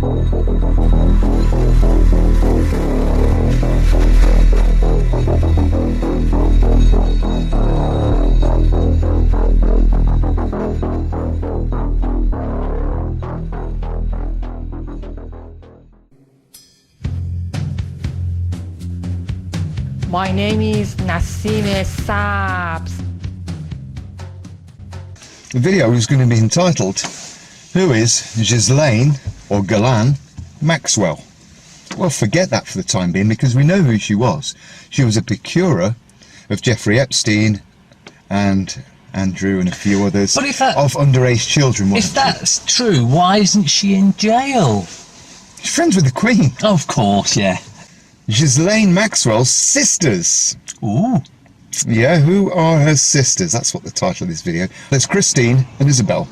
My name is Nassime Sabs. The video is going to be entitled, Who is Ghislaine, or Ghislaine, Maxwell? Well, forget that for the time being, because we know who she was. She was a procurer of Jeffrey Epstein and Andrew and a few others of underage children. If that's true, why isn't she in jail? She's friends with the Queen. Oh, of course, yeah. Ghislaine Maxwell's sisters. Ooh. Yeah, who are her sisters? That's what the title of this video. There's Christine and Isabel.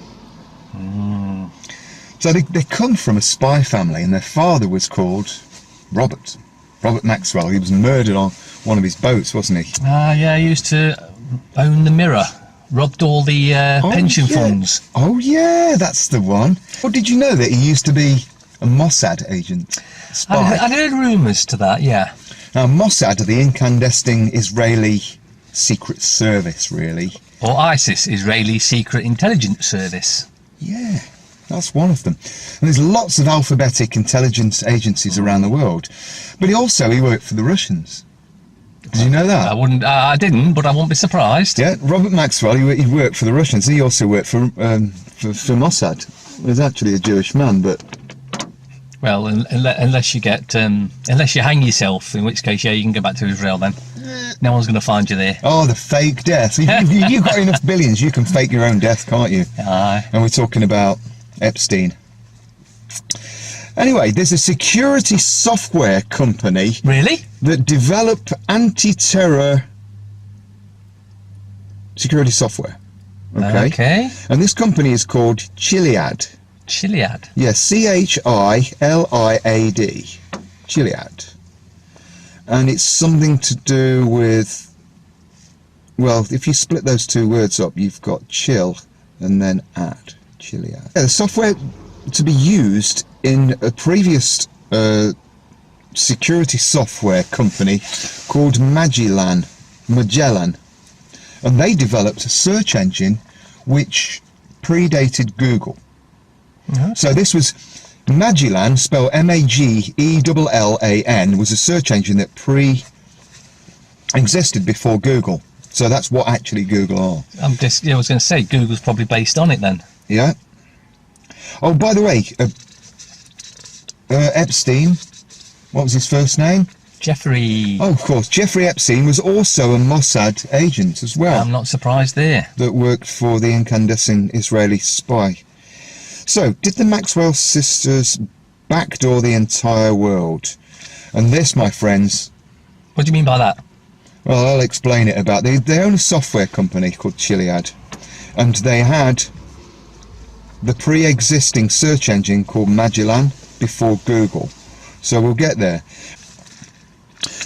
So they come from a spy family, and their father was called Robert Maxwell. He was murdered on one of his boats, wasn't he? Yeah, he used to own the Mirror. Robbed all the pension funds. Oh yeah, that's the one. Well, did you know that he used to be a Mossad agent? Spy. I'd heard rumours to that, yeah. Now, Mossad are the incandescent Israeli secret service, really. Or ISIS, Israeli Secret Intelligence Service. Yeah, that's one of them. And there's lots of alphabetic intelligence agencies around the world. But he worked for the Russians. Did you know that? I didn't, but I won't be surprised. Yeah, Robert Maxwell, he worked for the Russians. He also worked for Mossad. He was actually a Jewish man, but... Well, unless you hang yourself, in which case, yeah, you can go back to Israel then. No one's going to find you there. Oh, the fake death. You've got enough billions, you can fake your own death, can't you? Aye. And we're talking about Epstein. Anyway, there's a security software company... Really? ...that develop anti-terror security software. Okay? And this company is called Chiliad. Chiliad? Yeah, C-H-I-L-I-A-D. Chiliad. And it's something to do with... Well, if you split those two words up, you've got chill and then ad. Chiliad. Yeah, the software to be used in a previous security software company called Magellan. And they developed a search engine which predated Google. Okay. So this was Magellan, spelled M-A-G-E-L-L-A-N, was a search engine that existed before Google. So that's what actually Google are. I was going to say, Google's probably based on it then. Yeah. Oh, by the way, Epstein, what was his first name? Jeffrey. Oh, of course. Jeffrey Epstein was also a Mossad agent as well. I'm not surprised there. That worked for the incandescent Israeli spy. So, did the Maxwell sisters backdoor the entire world? And this, my friends... What do you mean by that? Well, I'll explain it about... They own a software company called Chiliad. And they had the pre-existing search engine called Magellan before Google. So we'll get there.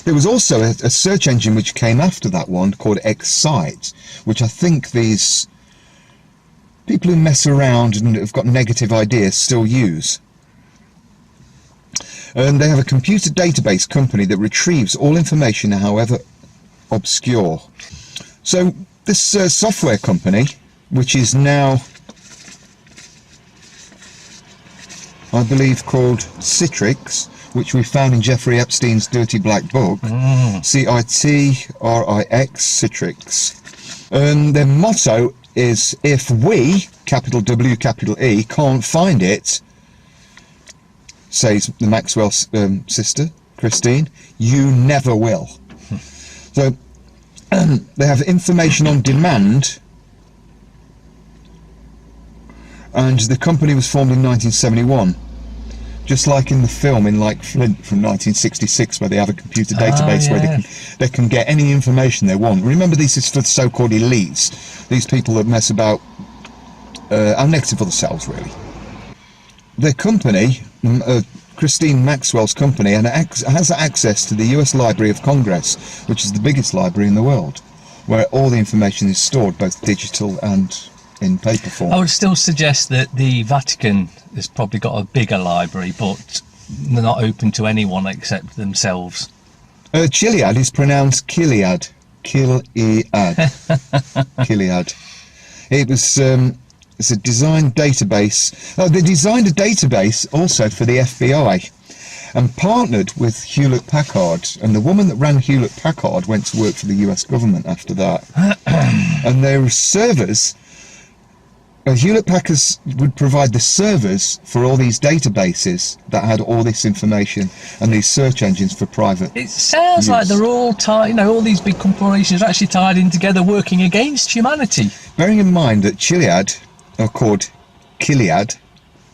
There was also a search engine which came after that one called Excite, which I think these people who mess around and have got negative ideas still use. And they have a computer database company that retrieves all information, however obscure. So this software company, which is now, I believe, called Citrix, which we found in Jeffrey Epstein's dirty black book, C-I-T-R-I-X, Citrix. And their motto is, if we, capital W, capital E, can't find it, says the Maxwell sister, Christine, you never will. So they have information on demand, and the company was formed in 1971. Just like in the film in like Flint from 1966, where they have a computer database where they can get any information they want. Remember, this is for the so-called elites, these people that mess about, are negative for themselves, really. Their company, Christine Maxwell's company, has access to the US Library of Congress, which is the biggest library in the world, where all the information is stored, both digital and in paper form. I would still suggest that the Vatican has probably got a bigger library, but they're not open to anyone except themselves. Chiliad is pronounced Kiliad. Kiliad. Kiliad. It was it's a design database. Oh, they designed a database also for the FBI and partnered with Hewlett-Packard. And the woman that ran Hewlett-Packard went to work for the US government after that. And their servers, Hewlett-Packard would provide the servers for all these databases that had all this information and these search engines for private It sounds like they're all tied, you know, all these big corporations are actually tied in together working against humanity. Bearing in mind that Chiliad are called Kiliad,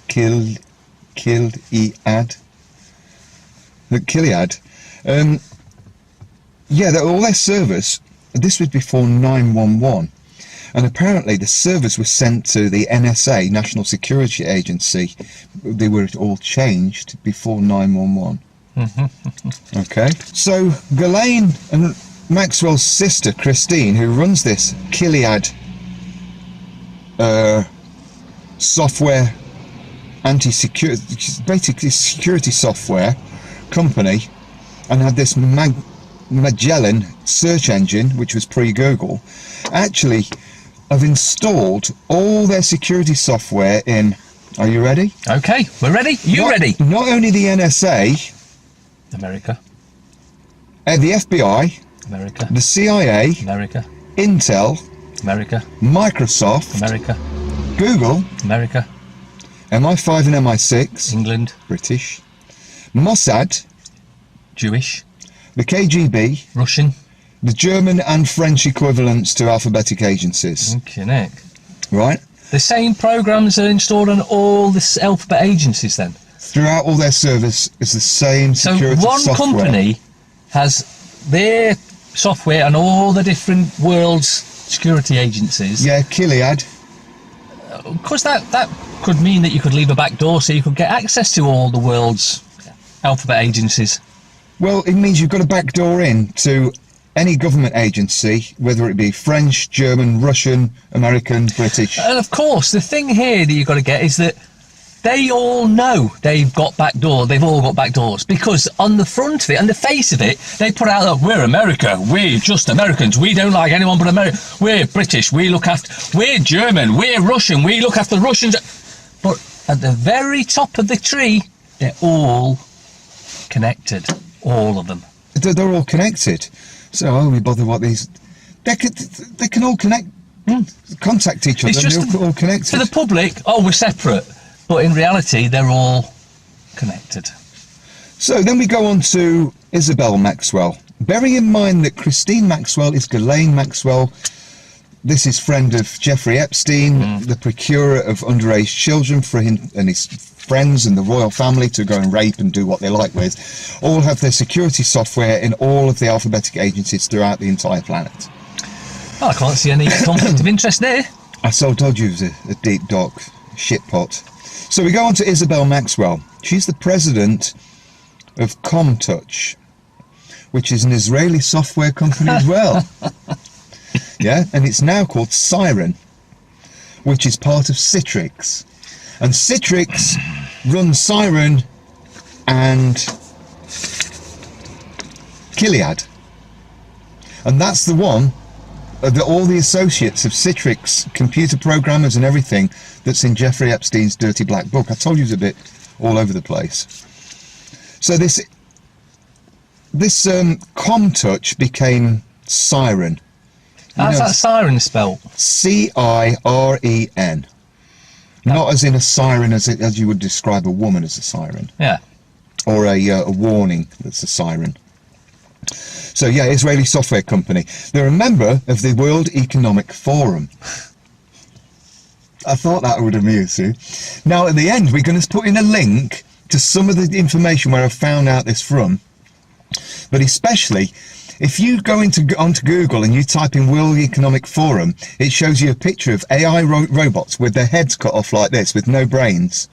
Kiliad, the Kiliad, yeah, all their servers, this was before 911, and apparently the servers were sent to the NSA, National Security Agency. They were all changed before 911. Okay, so Ghislaine and Maxwell's sister Christine, who runs this Kiliad software anti-security, basically security software company, and had this Magellan search engine, which was pre-Google, actually have installed all their security software in, are you ready? Okay, we're ready. Ready? Not only the NSA, America, the FBI, America, the CIA, America, Intel, America, Microsoft, America, Google, America, MI5 and MI6, England, British, Mossad, Jewish, the KGB, Russian. the German and French equivalents to alphabetic agencies, Okay, Nick. right? The same programs are installed on all the alphabet agencies then. Throughout all their servers is the same So security one software. company has their software on all the different world's security agencies. Yeah, Kiliad. Of course, that could mean that you could leave a back door so you could get access to all the world's alphabet agencies. Well, it means you've got a back door in to any government agency, whether it be French, German, Russian, American, British. And of course, the thing here that you've got to get is that they all know they've got back door. They've all got back doors because on the front of it, on the face of it, they put out, look, we're America. We're just Americans. We don't like anyone but America. We're British. We're German. We're Russian. We look after Russians. But at the very top of the tree, they're all connected. All of them. They're all connected. So, we bother what these... They can all connect, contact each other, It's and just they're all connected. For the public, we're separate. But in reality, they're all connected. So then we go on to Isabel Maxwell. Bearing in mind that Christine Maxwell is Ghislaine Maxwell. This is friend of Jeffrey Epstein, the procurer of underage children for him and his friends and the royal family to go and rape and do what they like with. All have their security software in all of the alphabetic agencies throughout the entire planet. Well, I can't see any conflict of interest there. I told you it was a deep, dark shit pot. So we go on to Isabel Maxwell. She's the president of ComTouch, which is an Israeli software company as well. Yeah, and it's now called Siren, which is part of Citrix. And Citrix runs Siren and Kiliad. And that's the one that all the associates of Citrix, computer programmers and everything, that's in Jeffrey Epstein's dirty black book. I told you it's a bit all over the place. So this ComTouch became Siren. How's that siren spelled? C-I-R-E-N. Not as in a siren, as you would describe a woman as a siren. Yeah. Or a warning that's a siren. So yeah, Israeli software company. They're a member of the World Economic Forum. I thought that would amuse you. Now at the end we're going to put in a link to some of the information where I found out this from. But especially if you go onto Google and you type in World Economic Forum, it shows you a picture of AI robots with their heads cut off like this, with no brains.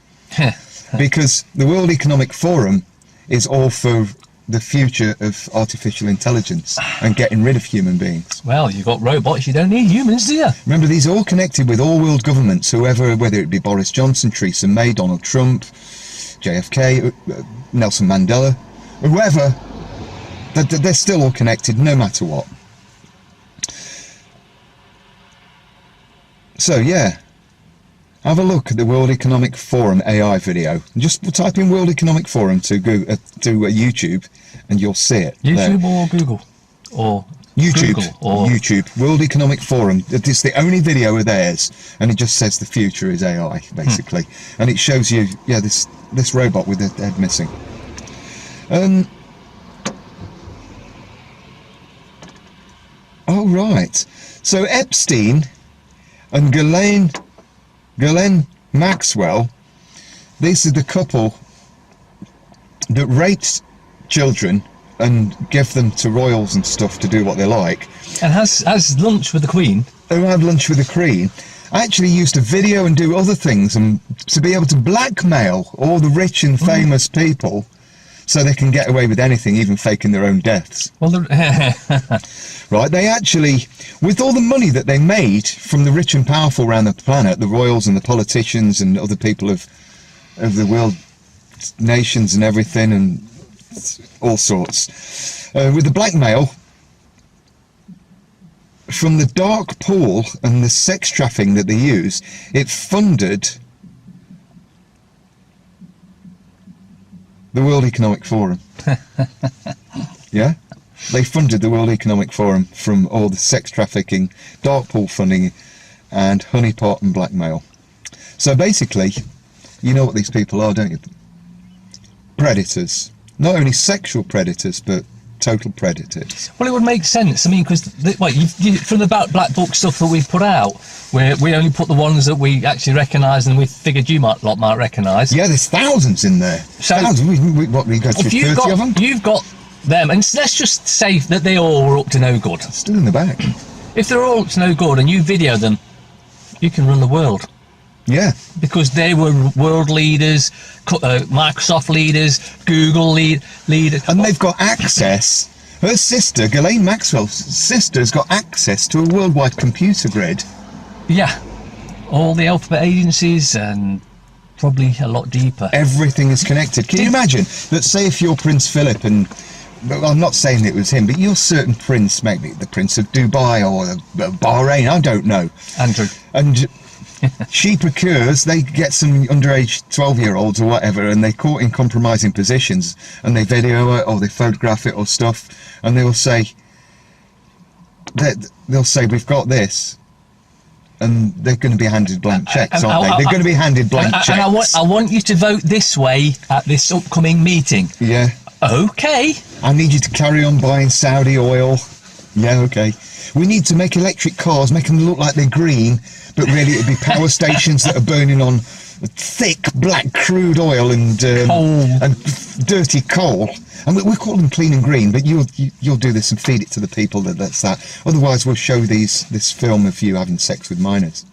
Because the World Economic Forum is all for the future of artificial intelligence and getting rid of human beings. Well, you've got robots, you don't need humans, do you? Remember, these are all connected with all world governments, whoever, whether it be Boris Johnson, Theresa May, Donald Trump, JFK, Nelson Mandela, whoever, they're still all connected no matter what. So yeah, have a look at the World Economic Forum AI video. Just type in World Economic Forum to YouTube and you'll see it. YouTube there. or Google? Or YouTube. Google or... YouTube. World Economic Forum. It's the only video of theirs, and it just says the future is AI, basically. And it shows you, yeah, this robot with the head missing. Oh, right. So Epstein and Ghislaine Maxwell, these are the couple that raped children and give them to royals and stuff to do what they like. And has lunch with the Queen. Who had lunch with the Queen, actually used to video and do other things and to be able to blackmail all the rich and famous people so they can get away with anything, even faking their own deaths. Well, Right, they actually, with all the money that they made from the rich and powerful around the planet, the royals and the politicians and other people of the world, nations and everything and all sorts, with the blackmail from the dark pool and the sex trafficking that they use, it funded the World Economic Forum. Yeah? They funded the World Economic Forum from all the sex trafficking, dark pool funding and honeypot and blackmail. So basically, you know what these people are, don't you? Predators. Not only sexual predators, but total predators. well, it would make sense. I mean, because from the black book stuff that we've put out, where we only put the ones that we actually recognise and we figured you might recognise. Yeah, there's thousands in there. So, thousands. We go through 30 of them? You've got them, and let's just say that they all were up to no good. Still in the back. If they're all up to no good and you video them, you can run the world. Yeah. Because they were world leaders, Microsoft leaders, Google leaders. And they've got access. Her sister, Ghislaine Maxwell's sister, has got access to a worldwide computer grid. Yeah. All the alphabet agencies and probably a lot deeper. Everything is connected. Can you imagine that, say if you're Prince Philip and, well, I'm not saying it was him, but you're certain prince, maybe the Prince of Dubai or Bahrain, I don't know. Andrew. And she procures, they get some underage 12-year-olds or whatever, and they're caught in compromising positions, and they video it or they photograph it or stuff, and they'll say, we've got this, and they're going to be handed blank checks, aren't they? They're going to be handed blank checks. And I want you to vote this way at this upcoming meeting. Yeah. Okay. I need you to carry on buying Saudi oil. Yeah, okay. We need to make electric cars, make them look like they're green, but really it'd be power stations that are burning on thick black crude oil and dirty coal. And we call them clean and green, but you'll do this and feed it to the people that's that. Otherwise, we'll show this film of you having sex with minors,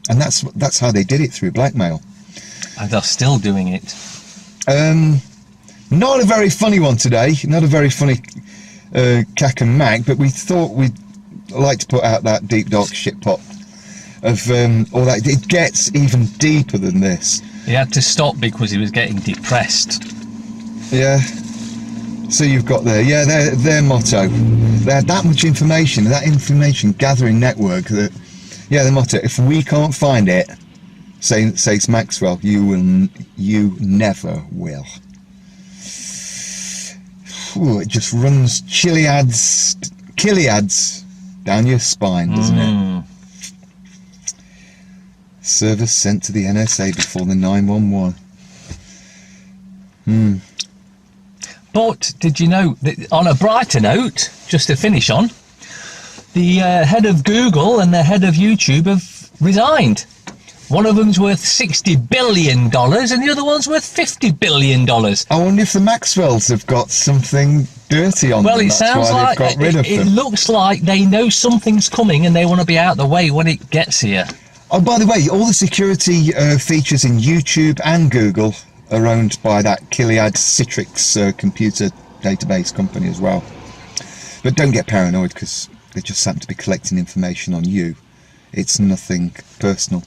and that's how they did it, through blackmail. And they're still doing it. Not a very funny one today. Not a very funny cack and mac, but we thought we'd like to put out that deep dark shit pot of all that. It gets even deeper than this. He had to stop because he was getting depressed. Yeah. So you've got their motto. They had that much information, that information gathering network. That, yeah, the motto. If we can't find it, says Maxwell, you never will. Ooh, it just runs killiads down your spine, doesn't it? Service sent to the NSA before the 911. But did you know that, on a brighter note, just to finish on, the head of Google and the head of YouTube have resigned. One of them's worth $60 billion and the other one's worth $50 billion. I wonder if the Maxwells have got something dirty on them. Well, it sounds like it looks like they know something's coming and they want to be out of the way when it gets here. Oh, by the way, all the security features in YouTube and Google are owned by that Gilead Citrix computer database company as well. But don't get paranoid, because they just happen to be collecting information on you. It's nothing personal.